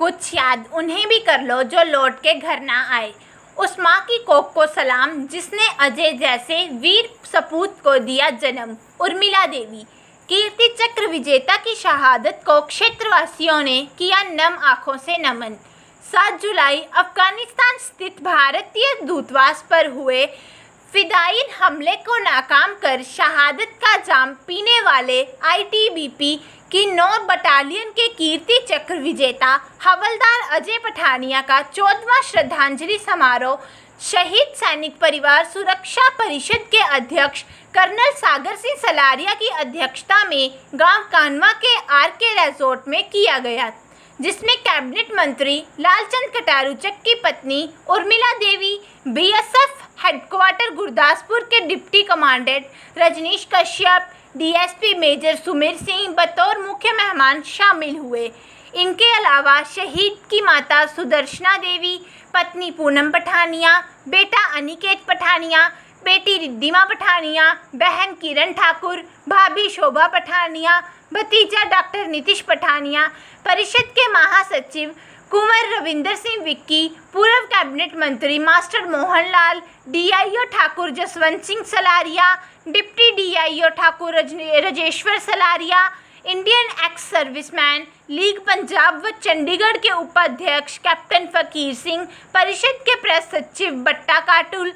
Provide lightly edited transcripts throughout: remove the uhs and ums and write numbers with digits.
कुछ याद उन्हें भी कर लो जो लौट के घर ना आए। उस माँ की कोख को सलाम जिसने अजय जैसे वीर सपूत को दिया जन्म। उर्मिला देवी। कीर्ति चक्र विजेता की शहादत को क्षेत्रवासियों ने किया नम आंखों से नमन। 7 जुलाई अफगानिस्तान स्थित भारतीय दूतावास पर हुए फिदायीन हमले को नाकाम कर शहादत का जाम पीने वाले आईटीबीपी की 9 बटालियन के कीर्ति चक्र विजेता हवलदार अजय पठानिया का 14वां श्रद्धांजलि समारोह शहीद सैनिक परिवार सुरक्षा परिषद के अध्यक्ष कर्नल सागर सिंह सलारिया की अध्यक्षता में गांव कानवा के आरके रिजॉर्ट में किया गया, जिसमें कैबिनेट मंत्री लालचंद कटारूचक की पत्नी उर्मिला देवी, बीएसएफ हेडक्वार्टर गुरदासपुर के deputy commandant Rajneesh Kashyap, DSP major Sumeer Singh बतौर मुख्य मेहमान शामिल हुए। इनके अलावा शहीद की माता सुदर्शना देवी, पत्नी पूनम पठानिया, बेटा अनिकेत पठानिया, बेटी रिद्धिमा पठानिया, बहन किरण ठाकुर, भाभी शोभा पठानिया, भतीजा डॉक्टर नीतीश पठानिया, परिषद के महासचिव कुंवर रविंदर सिंह विक्की, पूर्व कैबिनेट मंत्री master Mohan Lal, DIO Thakur Jaswant Singh Salaria, deputy DIO Thakur Rajeshwar Salaria, Indian ex serviceman league Punjab व चंडीगढ़ के उपाध्यक्ष कैप्टन फकीर सिंह, परिषद के प्रेस सचिव बट्टा काटुल,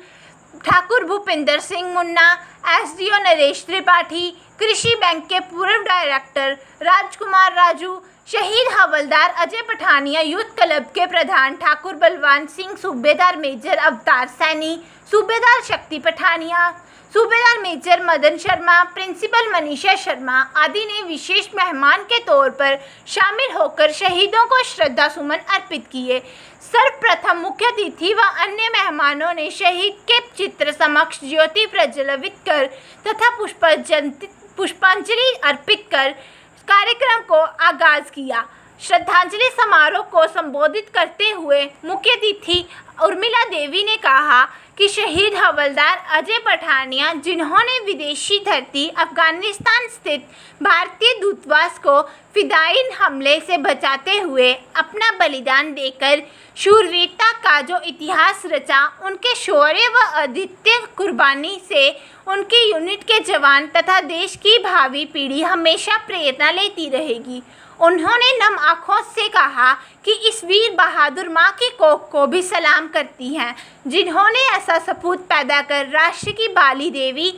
ठाकुर भूपिंदर सिंह मुन्ना, एसडीओ नरेश त्रिपाठी, कृषि बैंक के पूर्व डायरेक्टर राजकुमार राजू, शहीद हवलदार अजय पठानिया यूथ क्लब के प्रधान ठाकुर बलवान सिंह, सूबेदार मेजर अवतार सैनी, सूबेदार शक्ति पठानिया, सूबेदार मेजर मदन शर्मा, प्रिंसिपल मनीषा शर्मा आदि ने विशेष मेहमान के तौर पर शामिल होकर शहीदों को श्रद्धा सुमन अर्पित किए। सर्वप्रथम मुख्य अतिथि व अन्य मेहमानों ने शहीद के चित्र समक्ष ज्योति प्रज्वलित कर तथा पुष्पांजलि अर्पित कर कार्यक्रम को आगाज किया। श्रद्धांजलि समारोह को संबोधित करते हुए मुख्य अतिथि उर्मिला देवी ने कहा कि शहीद हवलदार अजय पठानिया, जिन्होंने विदेशी धरती अफगानिस्तान स्थित भारतीय दूतावास को फिदायीन हमले से बचाते हुए अपना बलिदान देकर शूरवीरता का जो इतिहास रचा, उनके शौर्य व अद्वितीय कुर्बानी से उनके यूनिट के जवान तथा देश की भावी पीढ़ी हमेशा प्रेरणा लेती रहेगी। उन्होंने नम आँखों से कहा कि इस वीर बहादुर माँ की कोख को भी सलाम करती हैं, जिन्होंने ऐसा सपूत पैदा कर राष्ट्र की बाली देवी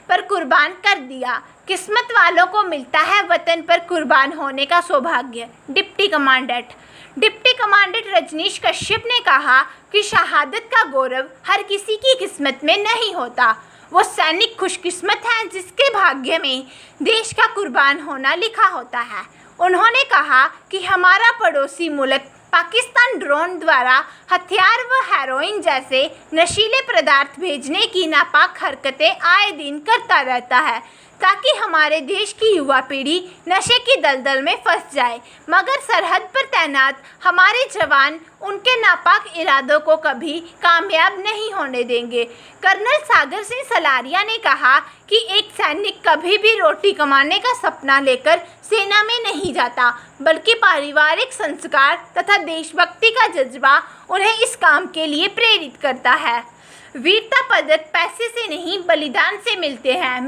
पर कुर्बान कर दिया। किस्मत वालों को मिलता है वतन पर कुर्बान होने का सौभाग्य। डिप्टी कमांडेंट रजनीश कश्यप ने कहा कि शहादत का गौरव हर किसी की किस्मत में नहीं होता। वो सैनिक खुशकिस्मत हैं जिसके भाग्य में देश का कुर्बान होना लिखा होता है। उन्होंने कहा कि हमारा पड़ोसी मुल्क पाकिस्तान ड्रोन द्वारा हथियार व हेरोइन जैसे नशीले पदार्थ भेजने की नापाक हरकतें आए दिन करता रहता है, ताकि हमारे देश की युवा पीढ़ी नशे की दलदल में फंस जाए। मगर सरहद पर तैनात हमारे जवान उनके नापाक इरादों को कभी कामयाब नहीं होने देंगे। कर्नल सागर सिंह सलारिया ने कहा कि एक सैनिक कभी भी रोटी कमाने का सपना लेकर सेना में नहीं जाता, बल्कि पारिवारिक संस्कार तथा देशभक्ति का जज्बा उन्हें इस काम के लिए प्रेरित करता है। वीरता पदक पैसे से नहीं बलिदान से मिलते हैं।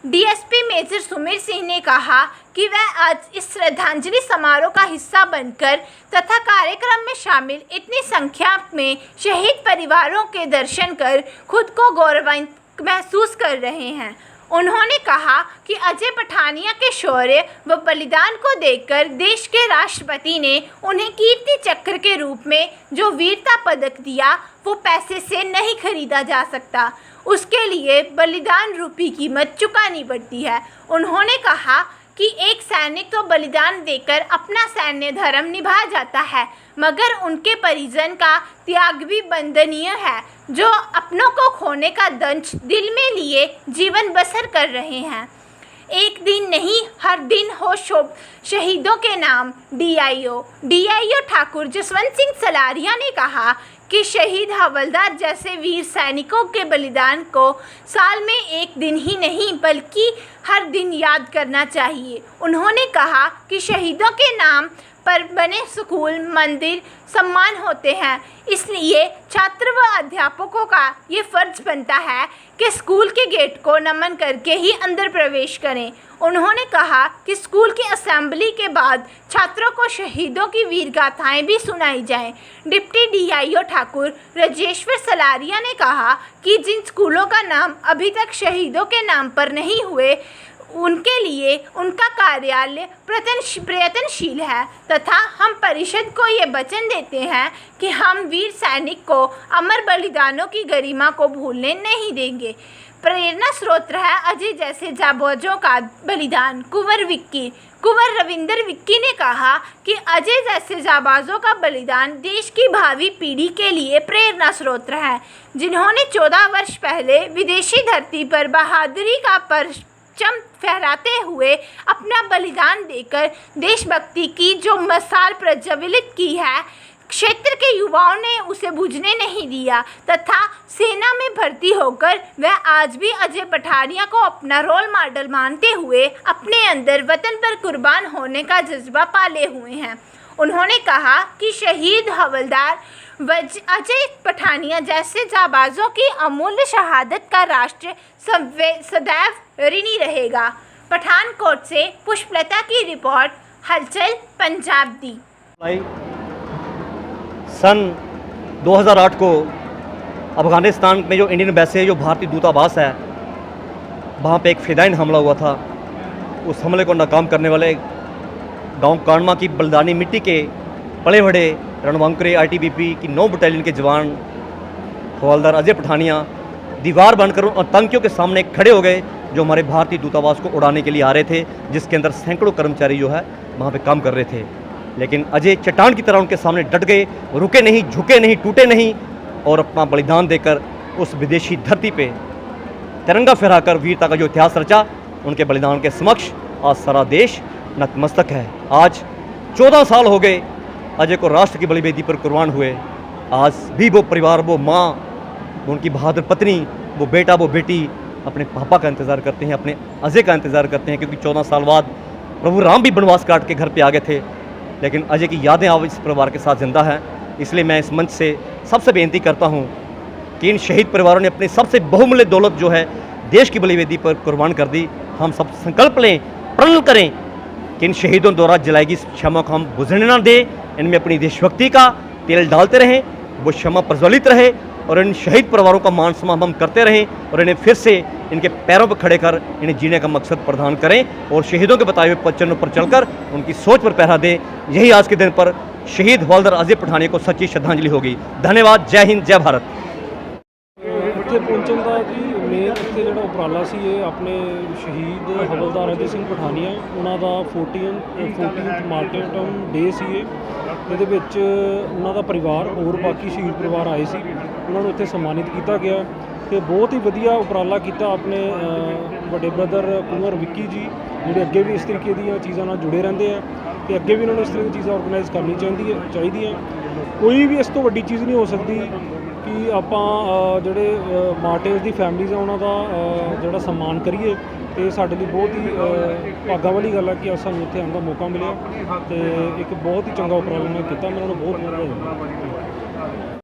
डीएसपी मेजर सुमीर सिंह ने कहा कि वह आज इस श्रद्धांजलि समारोह का हिस्सा बनकर तथा कार्यक्रम में शामिल इतनी संख्या में शहीद परिवारों के दर्शन कर खुद को गौरवान्वित महसूस कर रहे हैं। उन्होंने कहा कि अजय पठानिया के शौर्य व बलिदान को देखकर देश के राष्ट्रपति ने उन्हें कीर्ति चक्र के रूप में जो वीरता पदक दिया, वो पैसे से नहीं खरीदा जा सकता। उसके लिए बलिदान रूपी कीमत चुकानी पड़ती है। उन्होंने कहा कि एक सैनिक तो बलिदान देकर अपना सैन्य धर्म निभा जाता है, मगर उनके परिजन का त्याग भी वंदनीय है, जो अपनों को खोने का दंश दिल में लिए जीवन बसर कर रहे हैं। एक दिन नहीं, हर दिन हो शहीदों के नाम। डीआईओ ठाकुर जसवंत सिंह सलारिया ने कहा कि शहीद हवलदार जैसे वीर सैनिकों के बलिदान को साल में एक दिन ही नहीं बल्कि हर दिन याद करना चाहिए। उन्होंने कहा कि शहीदों के नाम पर बने स्कूल, मंदिर, सम्मान होते हैं। इसलिए छात्र व अध्यापकों का ये फ़र्ज बनता है कि स्कूल के गेट को नमन करके ही अंदर प्रवेश करें। उन्होंने कहा कि स्कूल की असेंबली के बाद छात्रों को शहीदों की वीर गाथाएँ भी सुनाई जाएं। डिप्टी DIO ठाकुर राजेश्वर सलारिया ने कहा कि जिन स्कूलों का नाम अभी तक शहीदों के नाम पर नहीं हुए, उनके लिए उनका कार्यालय प्रयत्नशील है तथा हम परिषद को ये वचन देते हैं कि हम वीर सैनिक को अमर बलिदानों की गरिमा को भूलने नहीं देंगे। प्रेरणा स्रोत है अजय जैसे जाबाजों का बलिदान। कुंवर रविंदर विक्की ने कहा कि अजय जैसे जाबाजों का बलिदान देश की भावी पीढ़ी के लिए प्रेरणा स्रोत है, जिन्होंने 14 वर्ष पहले विदेशी धरती पर बहादुरी का परचम फहराते हुए अपना बलिदान देकर देशभक्ति की जो मिसाल प्रज्वलित की है, क्षेत्र के युवाओं ने उसे बुझने नहीं दिया तथा सेना में भर्ती होकर वह आज भी अजय पठानिया को अपना रोल मॉडल मानते हुए अपने अंदर वतन पर कुर्बान होने का जज्बा पाले हुए हैं। उन्होंने कहा कि शहीद हवलदार अजय पठानिया जैसे जाबाजों की अमूल्य शहादत का राष्ट्र सदैव ऋणी रहेगा। पठानकोट से पुष्पलता की रिपोर्ट, हलचल पंजाब दी। सन 2008 को अफ़गानिस्तान में जो इंडियन एम्बेसी है, जो भारतीय दूतावास है, वहाँ पे एक फ़िदाइन हमला हुआ था। उस हमले को नाकाम करने वाले गांव कांडमा की बलिदानी मिट्टी के पले बड़े रणवंकरे ITBP की 9 बटालियन के जवान हवलदार अजय पठानिया दीवार बनकर उन आतंकियों के सामने खड़े हो गए जो हमारे भारतीय दूतावास को उड़ाने के लिए आ रहे थे, जिसके अंदर सैकड़ों कर्मचारी जो है वहाँ पे काम कर रहे थे। लेकिन अजय चट्टान की तरह उनके सामने डट गए, रुके नहीं, झुके नहीं, टूटे नहीं और अपना बलिदान देकर उस विदेशी धरती पे तिरंगा फहराकर वीरता का जो इतिहास रचा, उनके बलिदान के समक्ष आज सारा देश नतमस्तक है। आज 14 साल हो गए अजय को राष्ट्र की बलिवेदी पर कुर्बान हुए। आज भी वो परिवार, वो माँ, वो उनकी बहादुर पत्नी, वो बेटा, वो बेटी अपने पापा का इंतज़ार करते हैं, अपने अजय का इंतज़ार करते हैं, क्योंकि 14 साल बाद प्रभु राम भी वनवास काट के घर पे आ गए थे, लेकिन अजय की यादें आज इस परिवार के साथ जिंदा हैं। इसलिए मैं इस मंच से सबसे बेनती करता हूं कि इन शहीद परिवारों ने अपनी सबसे बहुमूल्य दौलत जो है देश की बलिवेदी पर कुर्बान कर दी। हम सब संकल्प लें, प्रण करें कि इन शहीदों द्वारा जलाई गई क्षमा को हम बुझने ना दें, इनमें अपनी देशभक्ति का तेल डालते रहें, वो क्षमा प्रज्वलित रहे और इन शहीद परिवारों का मान सम्मान हम करते रहें और इन्हें फिर से इनके पैरों पर खड़े कर इन्हें जीने का मकसद प्रदान करें और शहीदों के बताए हुए चरणों पर चलकर उनकी सोच पर पहरा दें। यही आज के दिन पर शहीद हवलदार अजय पठानिया को सच्ची श्रद्धांजलि होगी। धन्यवाद। जय हिंद, जय भारत। ਇੱਥੇ ਪਹੁੰਚਣ ਦਾ ਜੀ ਮੇਨ ਇੱਥੇ ਜਿਹੜਾ ਉਪਰਾਲਾ ਸੀ, ਇਹ ਆਪਣੇ ਸ਼ਹੀਦ ਹਵਲਦਾਰ ਅਜੇ ਸਿੰਘ ਪਠਾਨੀਆ ਉਹਨਾਂ ਦਾ 14th ਮਾਰਟੀਰਡਮ ਡੇ ਸੀ। ਇਹਦੇ ਵਿੱਚ ਉਹਨਾਂ ਦਾ ਪਰਿਵਾਰ ਹੋਰ ਬਾਕੀ ਸ਼ਹੀਦ ਪਰਿਵਾਰ ਆਏ ਸੀ, ਉਹਨਾਂ ਨੂੰ ਇੱਥੇ ਸਨਮਾਨਿਤ ਕੀਤਾ ਗਿਆ ਤੇ ਬਹੁਤ ਹੀ ਵਧੀਆ ਉਪਰਾਲਾ ਕੀਤਾ ਆਪਣੇ ਵੱਡੇ ਬ੍ਰਦਰ ਕੁੰਵਰ ਵਿੱਕੀ ਜੀ, ਜਿਹੜੇ ਅੱਗੇ ਵੀ ਇਸ ਤਰੀਕੇ ਦੀਆਂ ਚੀਜ਼ਾਂ ਨਾਲ ਜੁੜੇ ਰਹਿੰਦੇ ਆ ਤੇ ਅੱਗੇ ਵੀ ਉਹਨਾਂ ਨੂੰ ਇਸ ਤਰ੍ਹਾਂ ਦੀਆਂ ਚੀਜ਼ਾਂ ਆਰਗੇਨਾਈਜ਼ ਕਰਨੀ ਚਾਹੀਦੀਆਂ। ਕੋਈ ਵੀ ਇਸ ਤੋਂ ਵੱਡੀ ਚੀਜ਼ ਨਹੀਂ ਹੋ ਸਕਦੀ ਕਿ ਆਪਾਂ ਜਿਹੜੇ ਮਾਰਟਿਰਸ ਦੀ ਫੈਮਲੀਜ਼ ਆ ਉਹਨਾਂ ਦਾ ਜਿਹੜਾ ਸਨਮਾਨ ਕਰੀਏ ਤੇ ਸਾਡੇ ਲਈ ਬਹੁਤ ਹੀ ਭਾਗਾਂ ਵਾਲੀ ਗੱਲ ਹੈ ਕਿ ਸਾਨੂੰ ਇੱਥੇ ਆਉਣ ਦਾ ਮੌਕਾ ਮਿਲਿਆ ਤੇ ਇੱਕ ਬਹੁਤ ਹੀ ਚੰਗਾ ਉਪਰਾਲਾ ਉਹਨਾਂ ਨੇ ਕੀਤਾ। ਮੈਂ ਉਹਨਾਂ ਨੂੰ ਬਹੁਤ ਬਹੁਤ